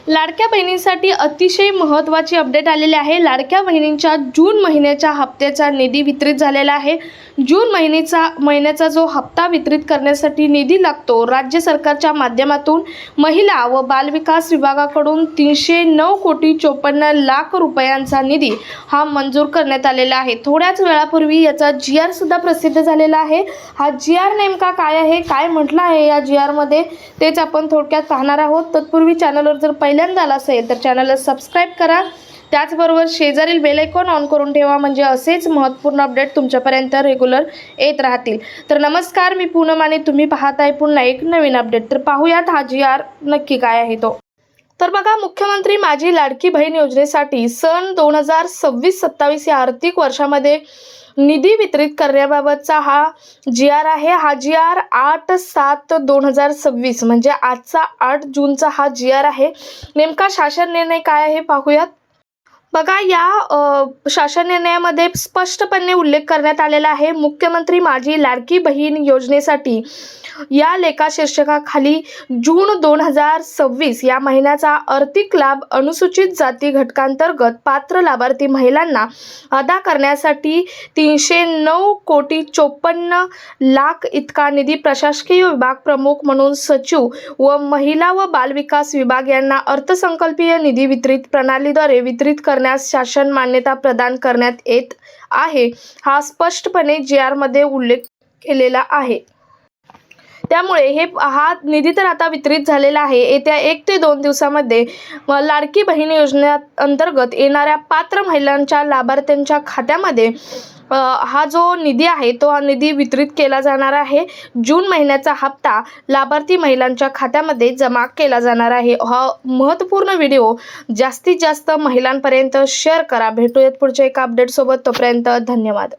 लाडक्या बहिणींसाठी अतिशय महत्त्वाची अपडेट आलेली आहे। लाडक्या बहिणींच्या जून महिन्याच्या हप्त्याचा निधी वितरित झालेला आहे। जून महिन्याचा जो हप्ता वितरित करण्यासाठी निधी लागतो, राज्य सरकारच्या माध्यमातून महिला व बालविकास विभागाकडून 309 कोटी 54 लाख रुपयांचा निधी हा मंजूर करण्यात आलेला आहे। थोड्याच वेळापूर्वी याचा GR सुद्धा प्रसिद्ध झालेला आहे। हा GR नेमका काय आहे, काय म्हटलं आहे या GR मध्ये, तेच आपण थोडक्यात पाहणार आहोत। तत्पूर्वी चॅनलवर जर पहिल्यांदा आला असेल तर चॅनलला सबस्क्राइब करा, त्याचबरोबर शेजारील बेल आयकॉन ऑन करून ठेवा, म्हणजे असेच महत्त्वपूर्ण अपडेट तुमच्यापर्यंत रेग्युलर येत राहतील। तर नमस्कार, मी पूनम आणि तुम्ही पाहताय पुन्हा एक नवीन अपडेट। तर पाहूयात हा GR नक्की काय आहे तो। तर बघा, मुख्यमंत्री माझी लाडकी बहीण योजनेसाठी सन 2026-27 या आर्थिक वर्षामध्ये निधी वितरित करण्याबाबतचा हा GR आहे। हा GR 8/7/2026 म्हणजे आजचा 8 जूनचा हा GR आहे। नेमका शासन निर्णय काय आहे पाहूयात। बघा, या शासन निर्णयामध्ये स्पष्टपणे उल्लेख करण्यात आलेला आहे, मुख्यमंत्री माझी लाडकी बहीण योजनेसाठी या लेखा शीर्षकाखाली जून 2026 या महिन्याचा आर्थिक लाभ अनुसूचित जाती घटकांतर्गत पात्र लाभार्थी महिलांना अदा करण्यासाठी 309 कोटी 54 लाख इतका निधी प्रशासकीय विभाग प्रमुख म्हणून सचिव व महिला व बालविकास विभाग यांना अर्थसंकल्पीय निधी वितरित प्रणालीद्वारे वितरित करण्यास शासन मान्यता प्रदान करण्यात येत आहे। हा स्पष्टपणे GR मध्ये उल्लेख केलेला आहे। त्यामुळे हा निधी तर आता वितरित झालेला आहे। येत्या 1 ते 2 दिवसामध्ये लाडकी बहीण योजनेअंतर्गत येणाऱ्या पात्र महिलांच्या लाभार्थ्यांच्या खात्यामध्ये हा जो निधी आहे तो निधी वितरित केला जाणार आहे। जून महिन्याचा हप्ता लाभार्थी महिलांच्या खात्यामध्ये जमा केला जाणार आहे। हा महत्त्वपूर्ण व्हिडिओ जास्तीत जास्त महिलांपर्यंत शेअर करा। भेटूयात पुढच्या एका अपडेट सोबत, तोपर्यंत धन्यवाद।